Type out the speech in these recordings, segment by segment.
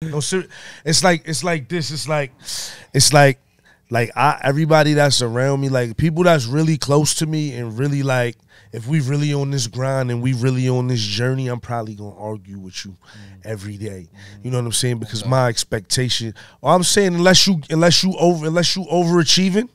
No, it's like this. It's like everybody that's around me, like people that's really close to me and really like, if we really on this grind and we really on this journey, I'm probably gonna argue with you every day. You know what I'm saying? Because my expectation, or I'm saying unless you overachieving,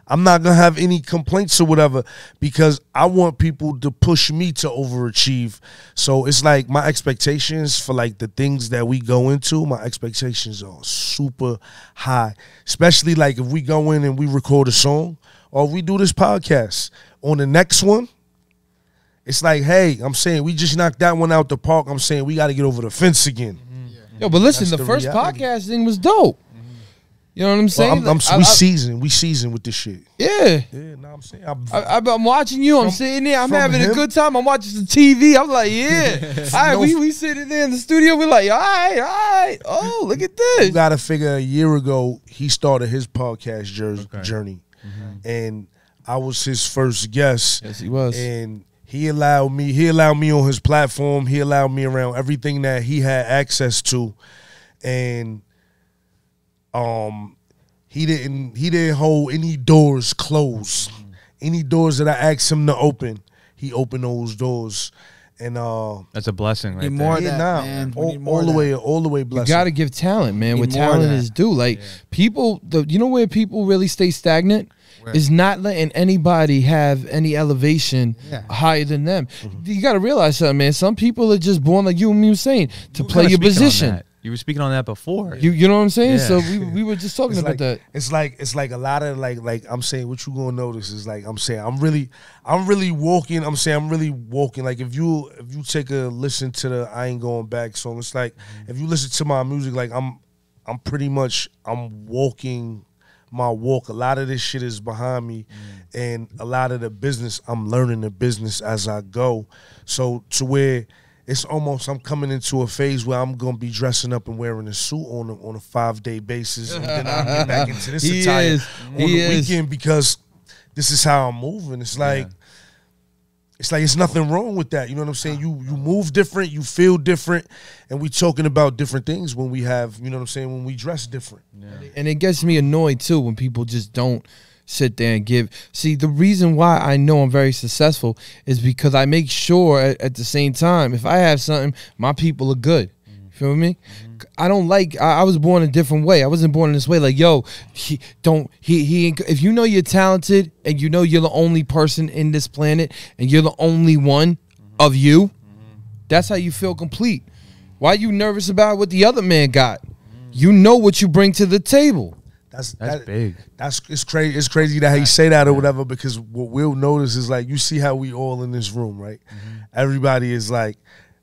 I'm not gonna have any complaints or whatever, because I want people to push me to overachieve. So it's like my expectations for like the things that we go into, my expectations are super high. Especially like if we go in and we record a song or we do this podcast. On the next one, it's like, hey, I'm saying we just knocked that one out the park. I'm saying we got to get over the fence again. Yo, but listen, the first podcast thing was dope. You know what I'm saying? Well, we seasoned with this shit. Yeah. Yeah, no, I'm saying. I'm watching you. I'm sitting there. I'm having a good time. I'm watching the TV. I'm like, yeah. All right, we sitting there in the studio. We're like, all right. Oh, look at this. You got to figure a year ago, he started his podcast journey. And I was his first guest. Yes, he was. And he allowed me on his platform. He allowed me around everything that he had access to. And he didn't hold any doors closed. Any doors that I asked him to open, he opened those doors. And that's a blessing, right? More there. Man. All the way blessing. You gotta give talent, man. What talent is due. Like people, you know where people really stay stagnant? Is not letting anybody have any elevation higher than them. You got to realize something, man. Some people are just born, like you and me were saying, to play your position. You were speaking on that before. You know what I'm saying? Yeah. So we were just talking about that. It's like a lot of like I'm saying, what you gonna notice is like I'm saying I'm really walking. I'm saying I'm really walking. Like if you take a listen to the I Ain't Going Back song, it's like if you listen to my music, like I'm walking my walk. A lot of this shit is behind me, and a lot of the business, I'm learning the business as I go. So to where it's almost, I'm coming into a phase where I'm gonna be dressing up and wearing a suit on a 5-day basis, and then I'll get back into this attire on the weekend, because this is how I'm moving. It's like it's nothing wrong with that. You know what I'm saying? You move different, you feel different, and we talking about different things when we have, you know what I'm saying, when we dress different. Yeah. And it gets me annoyed too when people just don't sit there and give. See, the reason why I know I'm very successful is because I make sure at the same time, if I have something, my people are good. You feel me? I don't like, I was born a different way. I wasn't born in this way. Like, yo, if you know you're talented and you know you're the only person in this planet and you're the only one of you, that's how you feel complete. Why are you nervous about what the other man got? You know what you bring to the table. That's big. It's crazy. It's crazy that how you say that or whatever, because what we'll notice is like, you see how we all in this room, right? Everybody is like,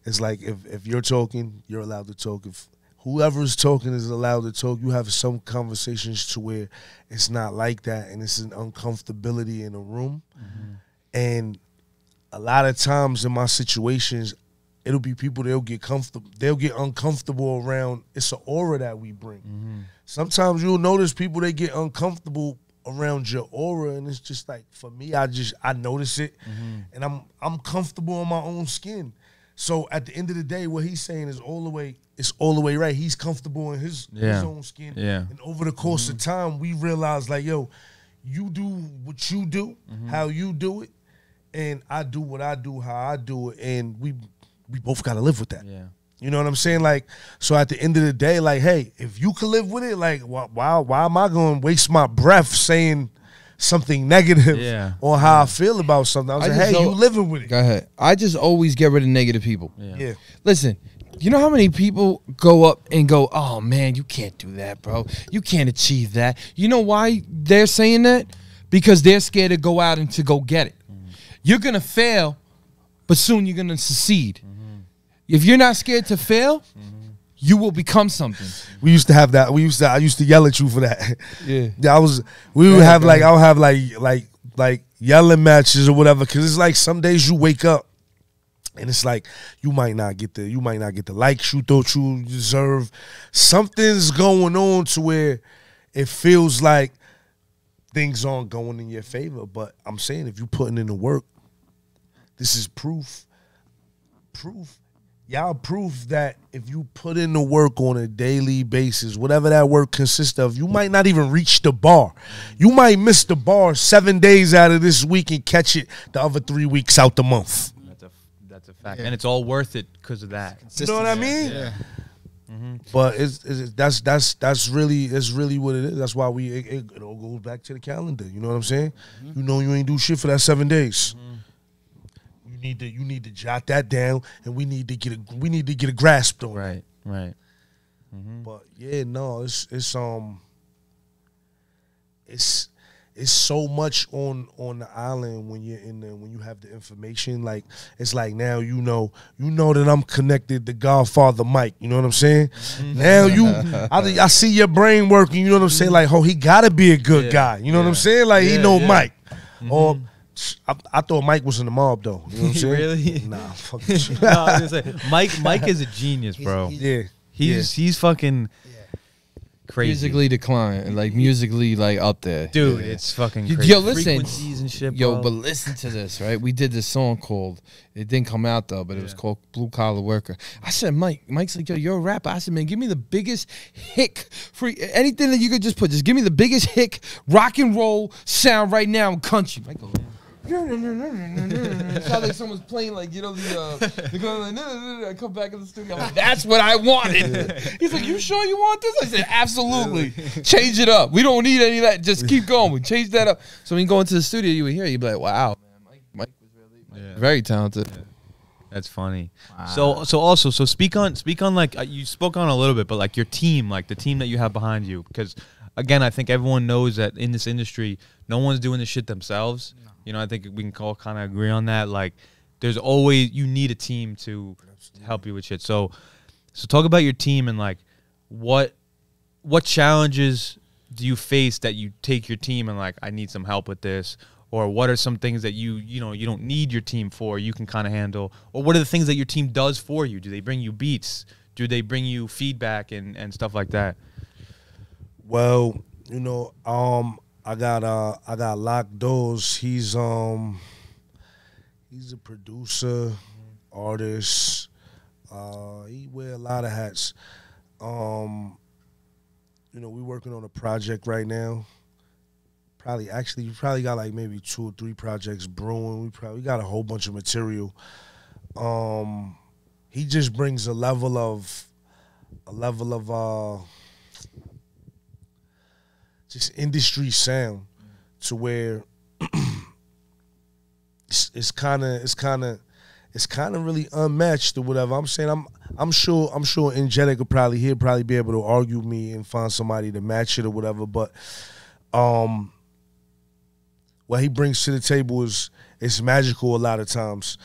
it's like if you're talking, you're allowed to talk. If whoever's talking is allowed to talk, you have some conversations to where it's not like that, and it's an uncomfortability in a room. And a lot of times in my situations, it'll be people, they'll get uncomfortable around. It's an aura that we bring. Sometimes you'll notice people, they get uncomfortable around your aura, and it's just like, for me, I notice it, and I'm comfortable in my own skin. So at the end of the day, what he's saying is all the way right. He's comfortable in his own skin. And over the course of time, we realize like, yo, you do what you do, how you do it, and I do what I do, how I do it, and we both gotta live with that. You know what I'm saying? Like, so at the end of the day, like, hey, if you can live with it, like, why am I going to waste my breath saying something negative on how I feel about something? I was like, hey, you living with it. Go ahead. I just always get rid of negative people. Listen, you know how many people go up and go, oh, man, you can't do that, bro. You can't achieve that. You know why they're saying that? Because they're scared to go out and to go get it. You're going to fail, but soon you're going to succeed. If you're not scared to fail, you will become something. We used to have that. I used to yell at you for that. I'll have like yelling matches or whatever, because it's like some days you wake up and it's like you might not get the likes you thought you deserve. Something's going on to where it feels like things aren't going in your favor. But I'm saying, if you're putting in the work, this is proof y'all prove that if you put in the work on a daily basis, whatever that work consists of, you might not even reach the bar. You might miss the bar 7 days out of this week and catch it the other 3 weeks out the month. That's a fact, and it's all worth it because of that. You know what I mean? Yeah. But that's really what it is. That's why it all goes back to the calendar. You know what I'm saying? You know you ain't do shit for that 7 days. You need to jot that down, and we need to get a grasp on it. Right. But yeah, no, it's so much on the island when you're in there, when you have the information. Like, it's like now you know that I'm connected to Godfather Mike. You know what I'm saying? Now I see your brain working. You know what I'm saying? Like, oh, he gotta be a good guy. You know what I'm saying? Like, he know Mike. Or I thought Mike was in the mob though. You know what I'm saying? Really? Nah, fuck that. No, I was gonna say, Mike is a genius, bro. He's fucking crazy. Musically declined, like musically like up there. Dude, it's fucking crazy. Yo, listen. Frequencies and shit, Yo, bro. but listen to this, right? We did this song called, it didn't come out though, but it was called Blue Collar Worker. I said, Mike's like, yo, you're a rapper. I said, man, give me the biggest hick for anything that you could just put. Just give me the biggest hick rock and roll sound right now in country. Mike goes, it sounds like someone's playing, like, you know, they're going like, I come back in the studio. I'm like, that's what I wanted. He's like, you sure you want this? I said, absolutely. Change it up. We don't need any of that. Just keep going. We change that up. So when you go into the studio, you would hear, you'd be like, wow, man, Mike was really very talented. Yeah. That's funny. Wow. So speak on like you spoke on a little bit, but like your team, like the team that you have behind you, because again, I think everyone knows that in this industry, no one's doing this shit themselves. No. You know, I think we can all kind of agree on that. Like, there's always, you need a team to help you with shit. So talk about your team and like what challenges do you face that you take your team and like, I need some help with this, or what are some things that you don't need your team for, you can kind of handle, or what are the things that your team does for you? Do they bring you beats? Do they bring you feedback and stuff like that? Well, you know, I got Lock Doors. He's a producer, artist. He wear a lot of hats. You know, we working on a project right now. We probably got like maybe 2 or 3 projects brewing. We got a whole bunch of material. He just brings a level of just industry sound to where it's kind of really unmatched or whatever. I'm saying I'm sure Angelic will probably be able to argue with me and find somebody to match it or whatever. But what he brings to the table is magical a lot of times.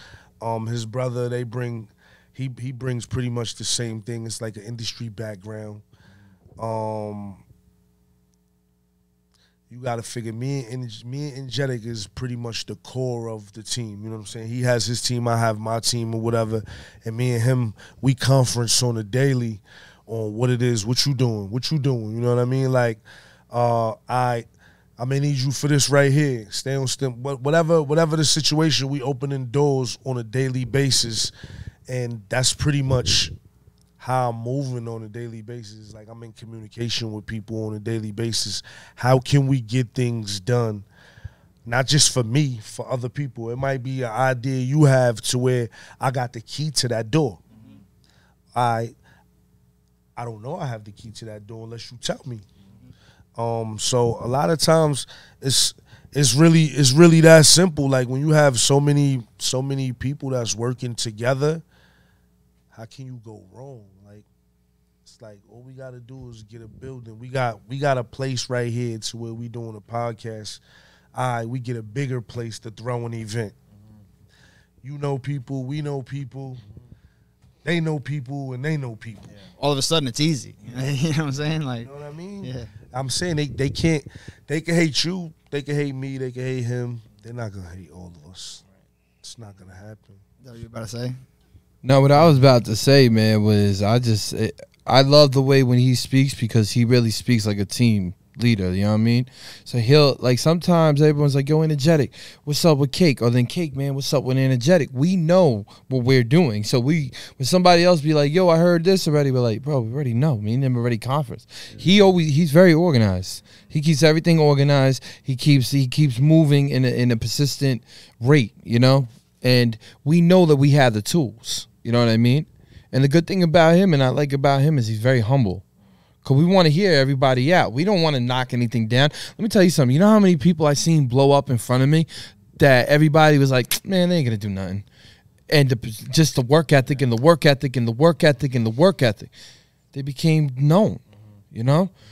His brother, he brings pretty much the same thing. It's like an industry background. You got to figure me and Angelic is pretty much the core of the team. You know what I'm saying? He has his team, I have my team or whatever. And me and him, we conference on a daily on what it is, what you doing. You know what I mean? Like, I may need you for this right here. Stay on stem. Whatever the situation, we opening doors on a daily basis. And that's pretty much how I'm moving on a daily basis. Like, I'm in communication with people on a daily basis. How can we get things done? Not just for me, for other people. It might be an idea you have to where I got the key to that door. I don't know I have the key to that door unless you tell me. So a lot of times it's really that simple. Like, when you have so many people that's working together, how can you go wrong? Like, it's like all we gotta do is get a building. We got a place right here to where we doing a podcast. We get a bigger place to throw an event. You know people, we know people. They know people, and they know people. Yeah. All of a sudden, it's easy. You know what I'm saying? Like, you know what I mean? Yeah. I'm saying they can't. They can hate you. They can hate me. They can hate him. They're not gonna hate all of us. It's not gonna happen. Is that what you about to say? No, what I was about to say, man, was I love the way when he speaks, because he really speaks like a team leader, you know what I mean? So he'll, like, sometimes everyone's like, yo, Energetic, what's up with Cake? Or then Cake, man, what's up with Energetic? We know what we're doing. So when somebody else be like, yo, I heard this already, we're like, bro, we already know. Me and him already conference. He's very organized. He keeps everything organized. He keeps moving in a persistent rate, you know? And we know that we have the tools. You know what I mean? And the good thing about him, and I like about him, is he's very humble. Because we want to hear everybody out. We don't want to knock anything down. Let me tell you something. You know how many people I seen blow up in front of me that everybody was like, man, they ain't going to do nothing. And just the work ethic and the work ethic and the work ethic and the work ethic. They became known, you know?